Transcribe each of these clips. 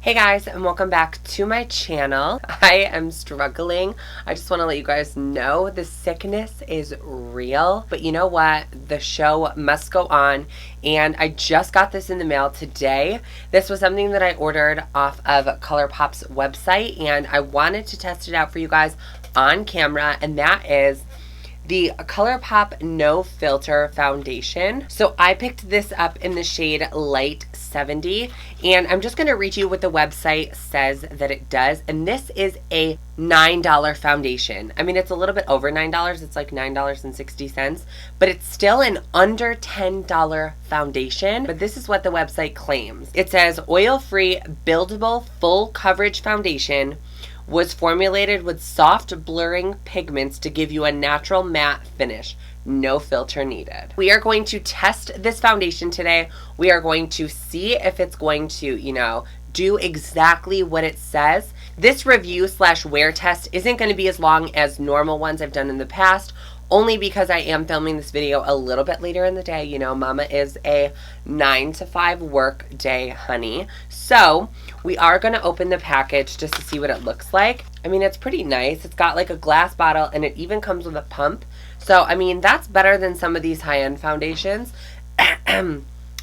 Hey guys, and welcome back to my channel. I am struggling. I just want to let you guys know the sickness is real, but you know what? The show must go on, and I just got this in the mail today. This was something that I ordered off of Colourpop's website, and I wanted to test it out for you guys on camera, and that is the Colourpop No Filter Foundation. So I picked this up in the shade Light 70, and I'm just going to read you what the website says that it does. And this is a $9 foundation. I mean, it's a little bit over $9. It's like $9.60, but it's still an under $10 foundation. But this is what the website claims. It says oil-free, buildable, full coverage foundation was formulated with soft blurring pigments to give you a natural matte finish. No filter needed. We are going to test this foundation today. We are going to see if it's going to, do exactly what it says. This review/wear test isn't going to be as long as normal ones I've done in the past, only because I am filming this video a little bit later in the day. Mama is a 9 to 5 work day, honey. So we are going to open the package just to see what it looks like. I mean, it's pretty nice. It's got like a glass bottle, and it even comes with a pump. So, I mean, that's better than some of these high-end foundations.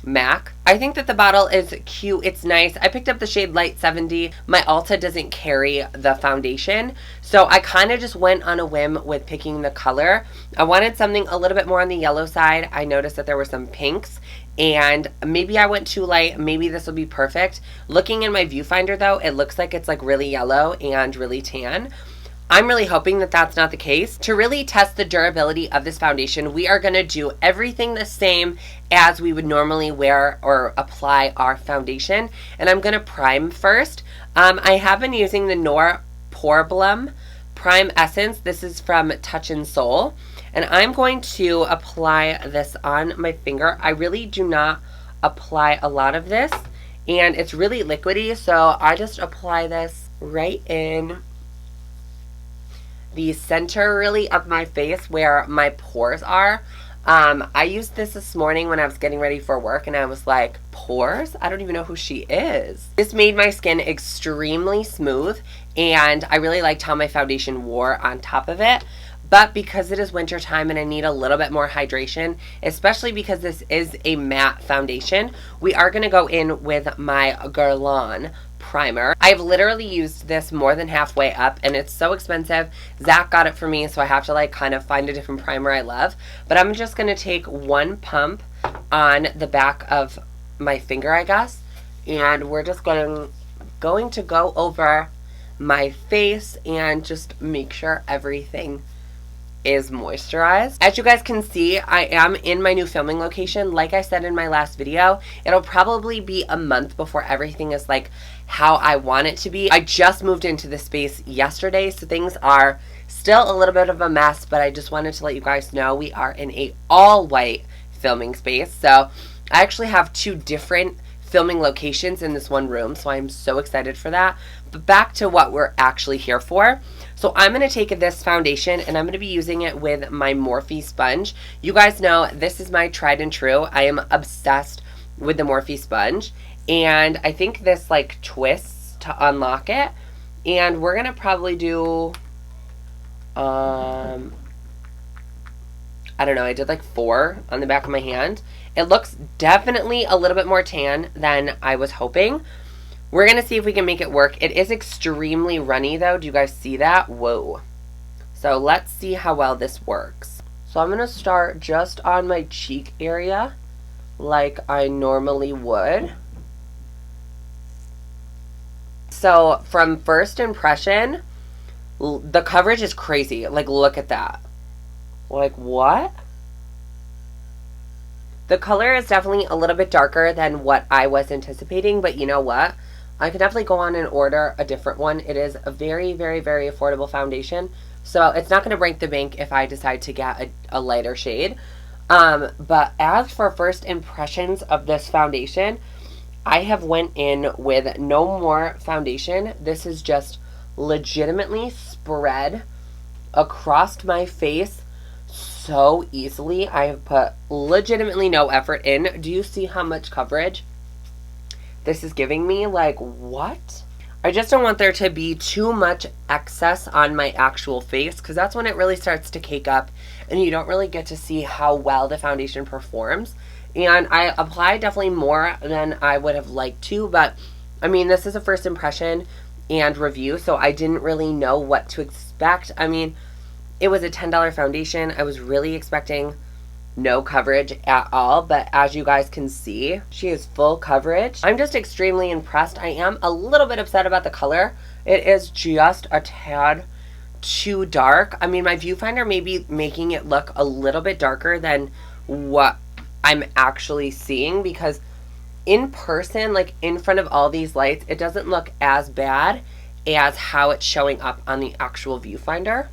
MAC. I think that the bottle is cute. It's nice. I picked up the shade Light 70. My Ulta doesn't carry the foundation, so I kind of just went on a whim with picking the color. I wanted something a little bit more on the yellow side. I noticed that there were some pinks, and maybe I went too light. Maybe this will be perfect. Looking in my viewfinder, though, it looks like it's like really yellow and really tan. I'm really hoping that that's not the case. To really test the durability of this foundation, we are going to do everything the same as we would normally wear or apply our foundation. And I'm going to prime first. I have been using the Nor Porblum Prime Essence. This is from Touch and Soul. And I'm going to apply this on my finger. I really do not apply a lot of this, and it's really liquidy, so I just apply this right in the center really of my face where my pores are. I used this morning when I was getting ready for work, and I was like, pores? I don't even know who she is. This made my skin extremely smooth, and I really liked how my foundation wore on top of it. But because it is winter time and I need a little bit more hydration, especially because this is a matte foundation, we are going to go in with my Guerlain primer. I've literally used this more than halfway up, and it's so expensive. Zach got it for me, so I have to kind of find a different primer I love. But I'm just going to take one pump on the back of my finger, I guess, and we're just going to go over my face and just make sure everything is moisturized. As you guys can see, I am in my new filming location. Like I said in my last video, it'll probably be a month before everything is like how I want it to be. I just moved into the space yesterday, so things are still a little bit of a mess, but I just wanted to let you guys know we are in a all-white filming space. So I actually have 2 different filming locations in this one room, so I'm so excited for that. But back to what we're actually here for. So I'm going to take this foundation, and I'm going to be using it with my Morphe sponge. You guys know this is my tried and true. I am obsessed with the Morphe sponge, and I think this twists to unlock it. And we're going to probably do, I don't know, I did 4 on the back of my hand. It looks definitely a little bit more tan than I was hoping. We're going to see if we can make it work. It is extremely runny, though. Do you guys see that? Whoa. So let's see how well this works. So I'm going to start just on my cheek area like I normally would. So from first impression, the coverage is crazy. Look at that. What? The color is definitely a little bit darker than what I was anticipating, but you know what? I could definitely go on and order a different one. It is a very, very, very affordable foundation, so it's not going to break the bank if I decide to get a lighter shade. But as for first impressions of this foundation, I have went in with no more foundation. This is just legitimately spread across my face so easily. I have put legitimately no effort in. Do you see how much coverage this is giving me. Like, what? I just don't want there to be too much excess on my actual face, because that's when it really starts to cake up and you don't really get to see how well the foundation performs. And I applied definitely more than I would have liked to, but I mean, this is a first impression and review, so I didn't really know what to expect. I mean, it was a $10 foundation. I was really expecting no coverage at all, but as you guys can see, she is full coverage. I'm just extremely impressed. I am a little bit upset about the color. It is just a tad too dark. I mean, my viewfinder may be making it look a little bit darker than what I'm actually seeing, because in person, like in front of all these lights, it doesn't look as bad as how it's showing up on the actual viewfinder.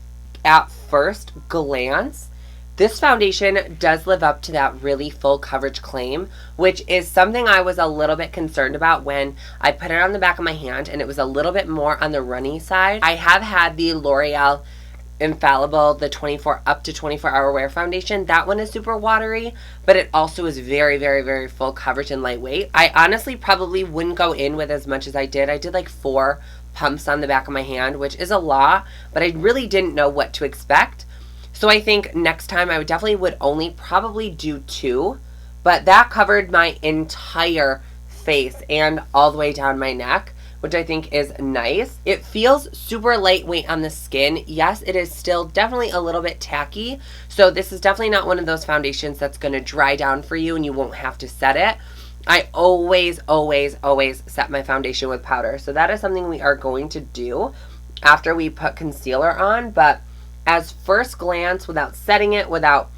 At first glance, this foundation does live up to that really full coverage claim, which is something I was a little bit concerned about when I put it on the back of my hand and it was a little bit more on the runny side. I have had the L'Oreal Infallible, the 24 up to 24 hour wear foundation. That one is super watery, but it also is very, very, very full coverage and lightweight. I honestly probably wouldn't go in with as much as I did. I did like 4 pumps on the back of my hand, which is a lot, but I really didn't know what to expect. So I think next time I would only probably do 2, but that covered my entire face and all the way down my neck, which I think is nice. It feels super lightweight on the skin. Yes, it is still definitely a little bit tacky. So this is definitely not one of those foundations that's going to dry down for you and you won't have to set it. I always, always, always set my foundation with powder. So that is something we are going to do after we put concealer on. But as first glance, without setting it, without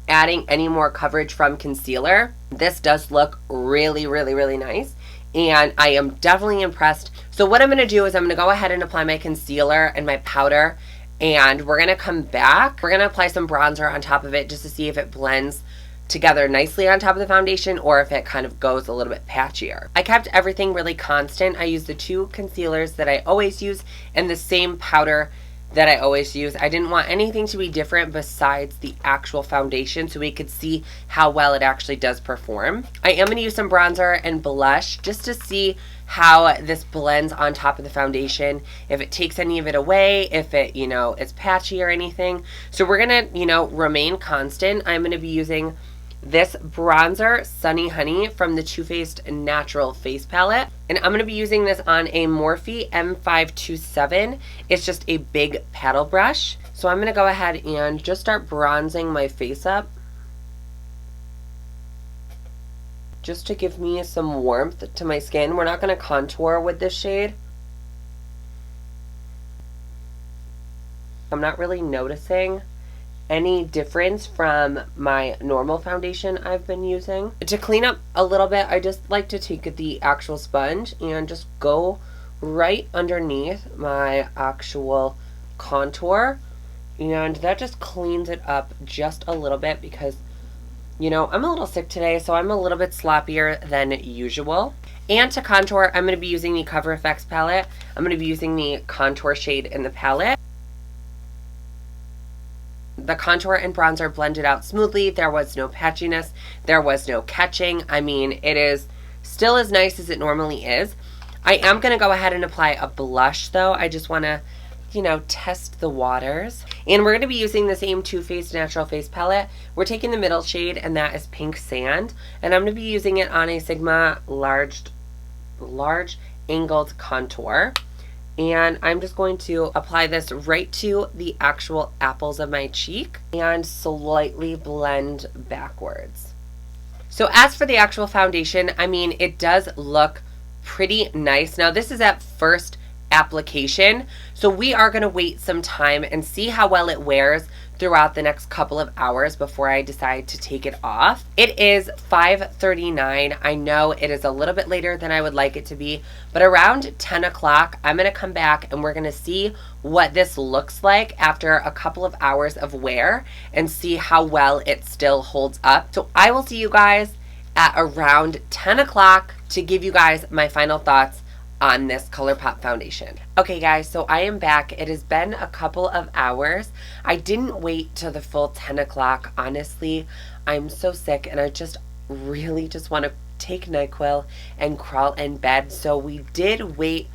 adding any more coverage from concealer, this does look really, really, really nice. And I am definitely impressed. So what I'm going to do is I'm going to go ahead and apply my concealer and my powder. And we're going to come back. We're going to apply some bronzer on top of it just to see if it blends together nicely on top of the foundation or if it kind of goes a little bit patchier. I kept everything really constant. I used the 2 concealers that I always use and the same powder that I always use. I didn't want anything to be different besides the actual foundation so we could see how well it actually does perform. I am going to use some bronzer and blush just to see how this blends on top of the foundation, if it takes any of it away, if it, is patchy or anything. So we're going to, remain constant. I'm going to be using this bronzer, Sunny Honey, from the Too Faced Natural Face Palette. And I'm going to be using this on a Morphe M527. It's just a big paddle brush. So I'm going to go ahead and just start bronzing my face up, just to give me some warmth to my skin. We're not going to contour with this shade. I'm not really noticing any difference from my normal foundation I've been using. To clean up a little bit, I just like to take the actual sponge and just go right underneath my actual contour, and that just cleans it up just a little bit because I'm a little sick today, so I'm a little bit sloppier than usual. And to contour, I'm going to be using the Cover FX palette. I'm going to be using the contour shade in the palette. The contour and bronzer blended out smoothly. There was no patchiness. There was no catching. I mean, it is still as nice as it normally is. I am going to go ahead and apply a blush, though. I just want to, test the waters. And we're going to be using the same Too Faced Natural Face Palette. We're taking the middle shade, and that is Pink Sand. And I'm going to be using it on a Sigma large angled contour. And I'm just going to apply this right to the actual apples of my cheek and slightly blend backwards. So as for the actual foundation, I mean, it does look pretty nice. Now, this is at first application, so we are going to wait some time and see how well it wears throughout the next couple of hours before I decide to take it off. It is 5:39. I know it is a little bit later than I would like it to be, but around 10 o'clock, I'm going to come back and we're going to see what this looks like after a couple of hours of wear and see how well it still holds up. So I will see you guys at around 10 o'clock to give you guys my final thoughts on this Colourpop foundation. Okay guys, so I am back. It has been a couple of hours. I didn't wait till the full 10 o'clock. Honestly, I'm so sick and I just really just want to take NyQuil, and crawl in bed. So we did wait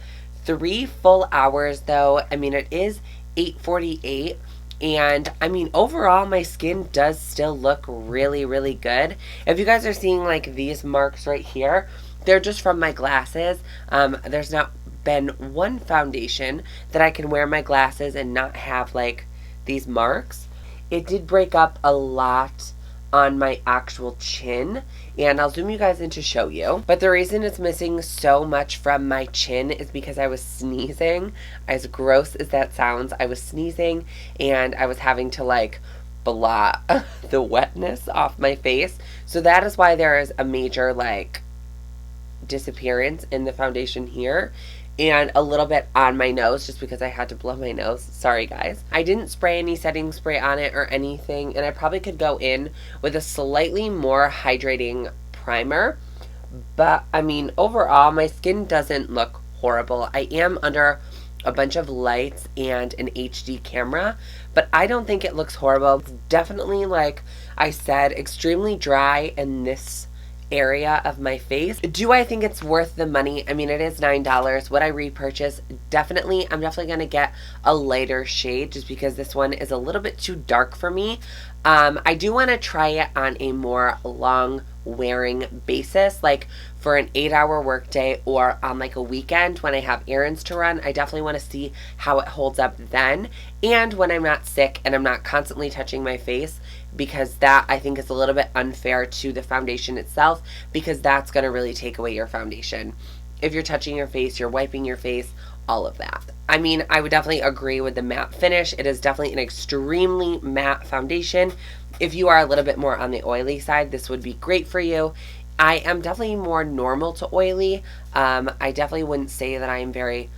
3 full hours though. I mean, it is 8:48. And I mean, overall, my skin does still look really, really good. If you guys are seeing like these marks right here, they're just from my glasses. There's not been one foundation that I can wear my glasses and not have like these marks. It did break up a lot on my actual chin, and I'll zoom you guys in to show you. But the reason it's missing so much from my chin is because I was sneezing. As gross as that sounds, I was sneezing and I was having to like blot the wetness off my face. So that is why there is a major like disappearance in the foundation here, and a little bit on my nose just because I had to blow my nose. Sorry guys. I didn't spray any setting spray on it or anything, and I probably could go in with a slightly more hydrating primer. But I mean, overall my skin doesn't look horrible. I am under a bunch of lights and an HD camera, but I don't think it looks horrible. It's definitely, like I said, extremely dry in this area of my face. Do I think it's worth the money? I mean, it is $9. Would I repurchase? Definitely. I'm definitely going to get a lighter shade just because this one is a little bit too dark for me. I do want to try it on a more long wearing basis, like for an 8-hour workday or on like a weekend when I have errands to run. I definitely want to see how it holds up then, and when I'm not sick and I'm not constantly touching my face, because that I think is a little bit unfair to the foundation itself, because that's going to really take away your foundation. If you're touching your face, you're wiping your face, all of that. I mean, I would definitely agree with the matte finish. It is definitely an extremely matte foundation. If you are a little bit more on the oily side, this would be great for you. I am definitely more normal to oily. I definitely wouldn't say that I am very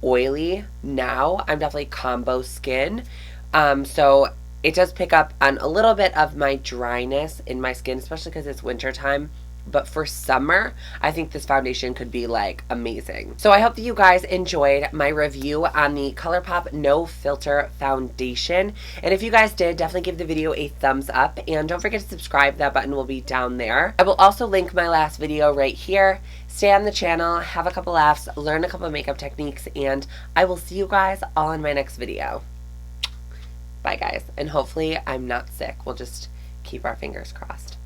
oily now. I'm definitely combo skin. So it does pick up on a little bit of my dryness in my skin, especially because it's winter time. But for summer, I think this foundation could be like amazing. So I hope that you guys enjoyed my review on the Colourpop No Filter Foundation. And if you guys did, definitely give the video a thumbs up. And don't forget to subscribe. That button will be down there. I will also link my last video right here. Stay on the channel, have a couple laughs, learn a couple of makeup techniques, and I will see you guys all in my next video. Bye guys. And hopefully I'm not sick. We'll just keep our fingers crossed.